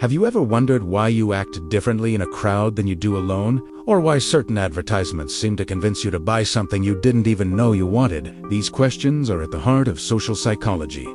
Have you ever wondered why you act differently in a crowd than you do alone? Or why certain advertisements seem to convince you to buy something you didn't even know you wanted? These questions are at the heart of social psychology,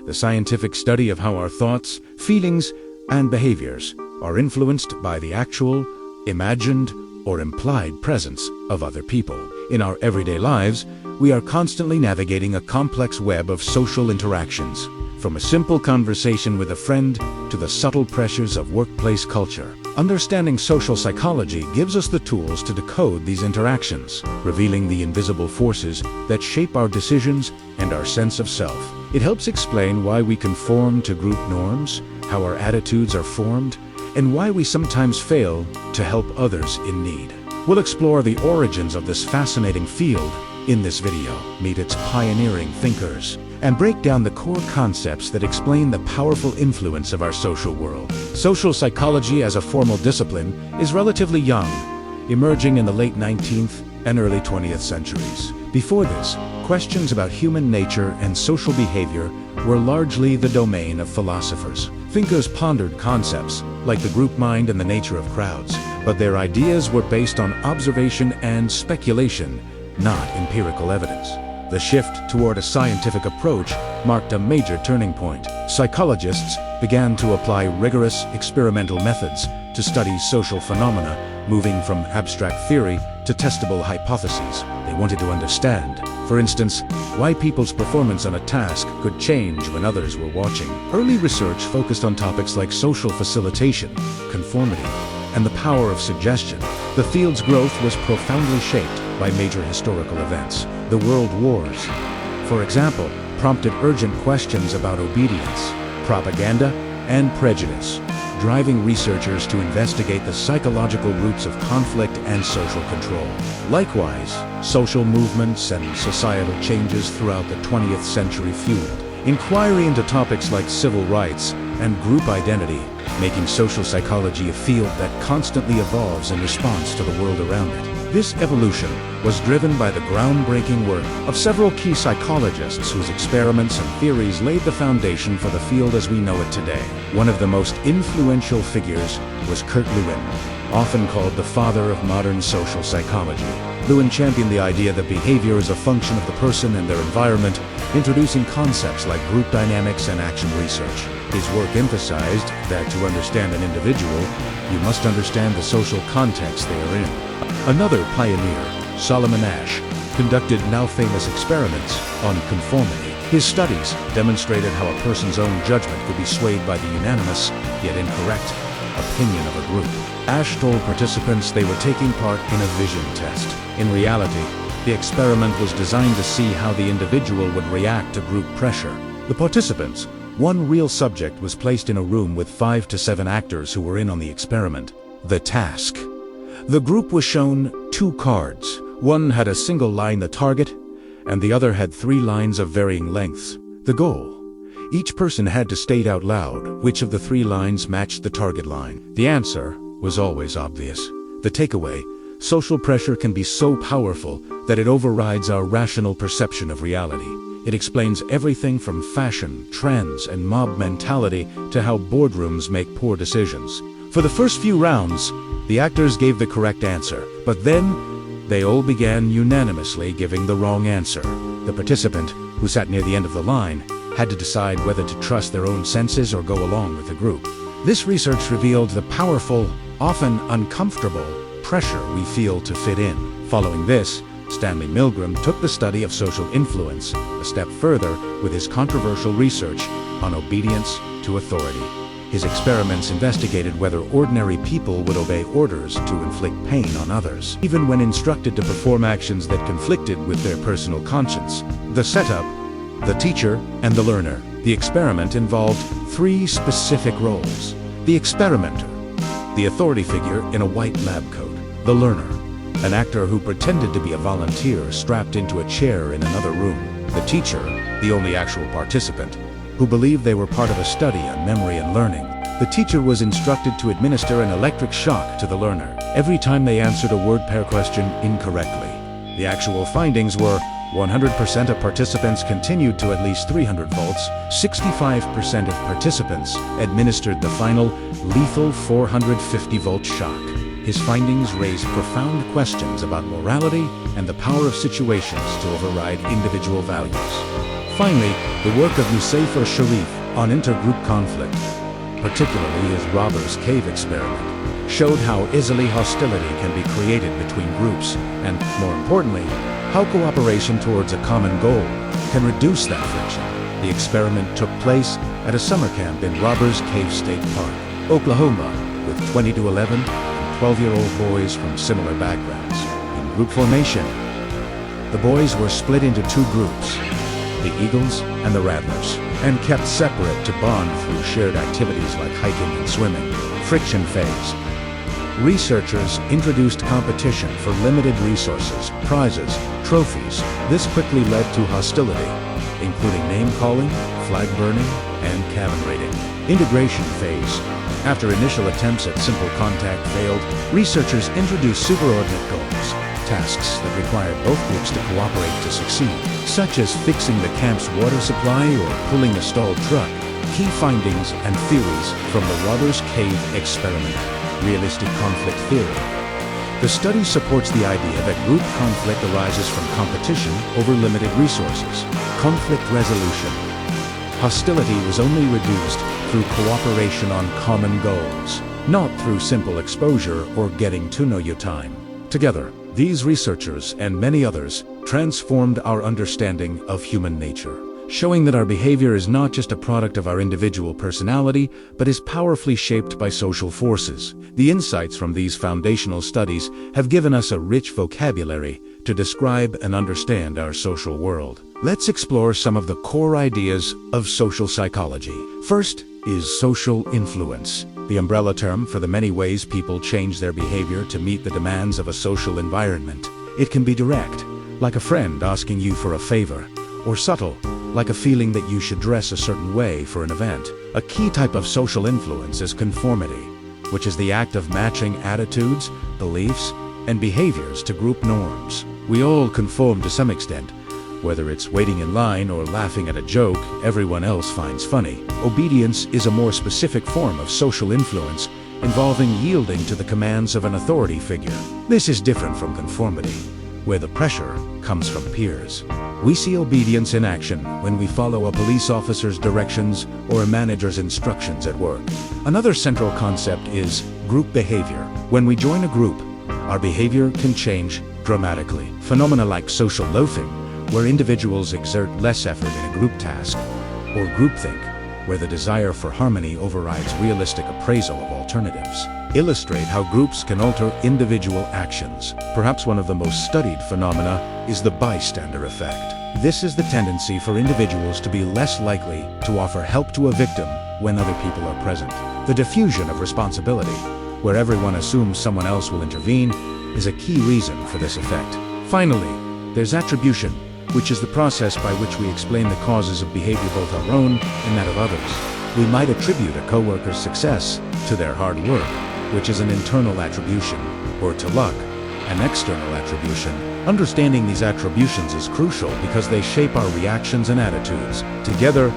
the scientific study of how our thoughts, feelings, and behaviors are influenced by the actual, imagined, or implied presence of other people. In our everyday lives, we are constantly navigating a complex web of social interactions, from a simple conversation with a friend to the subtle pressures of workplace culture. Understanding social psychology gives us the tools to decode these interactions, revealing the invisible forces that shape our decisions and our sense of self. It helps explain why we conform to group norms, how our attitudes are formed, and why we sometimes fail to help others in need. We'll explore the origins of this fascinating field in this video, meet its pioneering thinkers, and break down the core concepts that explain the powerful influence of our social world. Social psychology as a formal discipline is relatively young, emerging in the late 19th and early 20th centuries. Before this, questions about human nature and social behavior were largely the domain of philosophers. Thinkers pondered concepts like the group mind and the nature of crowds, but their ideas were based on observation and speculation, not empirical evidence. The shift toward a scientific approach marked a major turning point. Psychologists began to apply rigorous experimental methods to study social phenomena, moving from abstract theory to testable hypotheses. They wanted to understand, for instance, why people's performance on a task could change when others were watching. Early research focused on topics like social facilitation, conformity, and the power of suggestion. The field's growth was profoundly shaped by major historical events. The World Wars, for example, prompted urgent questions about obedience, propaganda, and prejudice, driving researchers to investigate the psychological roots of conflict and social control. Likewise, social movements and societal changes throughout the 20th century fueled inquiry into topics like civil rights and group identity, making social psychology a field that constantly evolves in response to the world around it. This evolution was driven by the groundbreaking work of several key psychologists whose experiments and theories laid the foundation for the field as we know it today. One of the most influential figures was Kurt Lewin, often called the father of modern social psychology. Lewin championed the idea that behavior is a function of the person and their environment, introducing concepts like group dynamics and action research. His work emphasized that to understand an individual, you must understand the social context they are in. Another pioneer, Solomon Asch, conducted now-famous experiments on conformity. His studies demonstrated how a person's own judgment could be swayed by the unanimous, yet incorrect, opinion of a group. Asch told participants they were taking part in a vision test. In reality, the experiment was designed to see how the individual would react to group pressure. The participants, one real subject, was placed in a room with 5 to 7 actors who were in on the experiment. The task. The group was shown 2 cards. One had a single line, the target, and the other had 3 lines of varying lengths, the goal. Each person had to state out loud which of the 3 lines matched the target line. The answer was always obvious. The takeaway: social pressure can be so powerful that it overrides our rational perception of reality. It explains everything from fashion, trends, and mob mentality to how boardrooms make poor decisions. For the first few rounds, the actors gave the correct answer, but then they all began unanimously giving the wrong answer. The participant, who sat near the end of the line, had to decide whether to trust their own senses or go along with the group. This research revealed the powerful, often uncomfortable, pressure we feel to fit in. Following this, Stanley Milgram took the study of social influence a step further with his controversial research on obedience to authority. His experiments investigated whether ordinary people would obey orders to inflict pain on others, even when instructed to perform actions that conflicted with their personal conscience. The setup: the teacher and the learner. The experiment involved 3 specific roles: the experimenter, the authority figure in a white lab coat; the learner, an actor who pretended to be a volunteer strapped into a chair in another room; the teacher, the only actual participant, who believed they were part of a study on memory and learning. The teacher was instructed to administer an electric shock to the learner every time they answered a word pair question incorrectly. The actual findings were, 100% of participants continued to at least 300 volts. 65% of participants administered the final, lethal 450-volt shock. His findings raised profound questions about morality and the power of situations to override individual values. Finally, the work of Musafir Sharif on intergroup conflict, particularly his Robbers Cave experiment, showed how easily hostility can be created between groups and, more importantly, how cooperation towards a common goal can reduce that friction. The experiment took place at a summer camp in Robbers Cave State Park, Oklahoma, with 20 to 11 and 12-year-old boys from similar backgrounds. In group formation, the boys were split into two groups, the Eagles and the Rattlers, and kept separate to bond through shared activities like hiking and swimming. Friction phase. Researchers introduced competition for limited resources, prizes, trophies. This quickly led to hostility, including name-calling, flag burning, and cabin raiding. Integration phase. After initial attempts at simple contact failed, researchers introduced superordinate goals, tasks that required both groups to cooperate to succeed, such as fixing the camp's water supply or pulling a stalled truck. Key findings and theories from the Robbers Cave experiment. Realistic conflict theory. The study supports the idea that group conflict arises from competition over limited resources. Conflict resolution. Hostility was only reduced through cooperation on common goals, not through simple exposure or getting to know you time. Together, these researchers and many others transformed our understanding of human nature, showing that our behavior is not just a product of our individual personality, but is powerfully shaped by social forces. The insights from these foundational studies have given us a rich vocabulary to describe and understand our social world. Let's explore some of the core ideas of social psychology. First is social influence, the umbrella term for the many ways people change their behavior to meet the demands of a social environment. It can be direct, like a friend asking you for a favor, or subtle, like a feeling that you should dress a certain way for an event. A key type of social influence is conformity, which is the act of matching attitudes, beliefs, and behaviors to group norms. We all conform to some extent, whether it's waiting in line or laughing at a joke everyone else finds funny. Obedience is a more specific form of social influence, involving yielding to the commands of an authority figure. This is different from conformity, where the pressure comes from peers. We see obedience in action when we follow a police officer's directions or a manager's instructions at work. Another central concept is group behavior. When we join a group, our behavior can change dramatically. Phenomena like social loafing, where individuals exert less effort in a group task, or groupthink, where the desire for harmony overrides realistic appraisal of alternatives, illustrate how groups can alter individual actions. Perhaps one of the most studied phenomena is the bystander effect. This is the tendency for individuals to be less likely to offer help to a victim when other people are present. The diffusion of responsibility, where everyone assumes someone else will intervene, is a key reason for this effect. Finally, there's attribution, which is the process by which we explain the causes of behavior, both our own and that of others. We might attribute a coworker's success to their hard work, which is an internal attribution, or to luck, an external attribution. Understanding these attributions is crucial because they shape our reactions and attitudes. Together,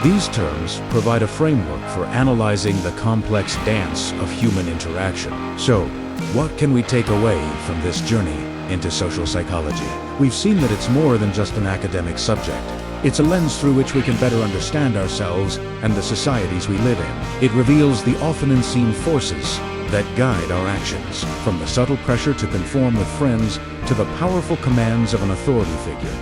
these terms provide a framework for analyzing the complex dance of human interaction. So, what can we take away from this journey into social psychology? We've seen that it's more than just an academic subject. It's a lens through which we can better understand ourselves and the societies we live in. It reveals the often unseen forces that guide our actions, from the subtle pressure to conform with friends to the powerful commands of an authority figure.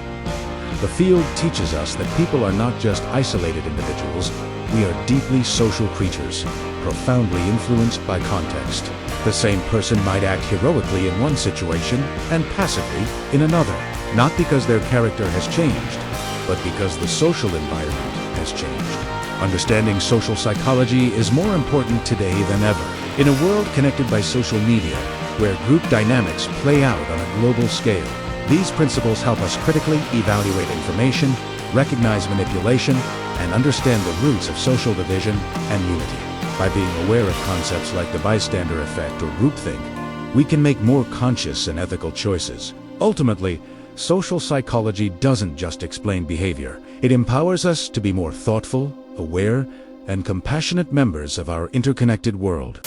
The field teaches us that people are not just isolated individuals, we are deeply social creatures, profoundly influenced by context. The same person might act heroically in one situation and passively in another, not because their character has changed, but because the social environment has changed. Understanding social psychology is more important today than ever. In a world connected by social media, where group dynamics play out on a global scale, these principles help us critically evaluate information, recognize manipulation, and understand the roots of social division and unity. By being aware of concepts like the bystander effect or groupthink, we can make more conscious and ethical choices. Ultimately, social psychology doesn't just explain behavior. It empowers us to be more thoughtful, aware, and compassionate members of our interconnected world.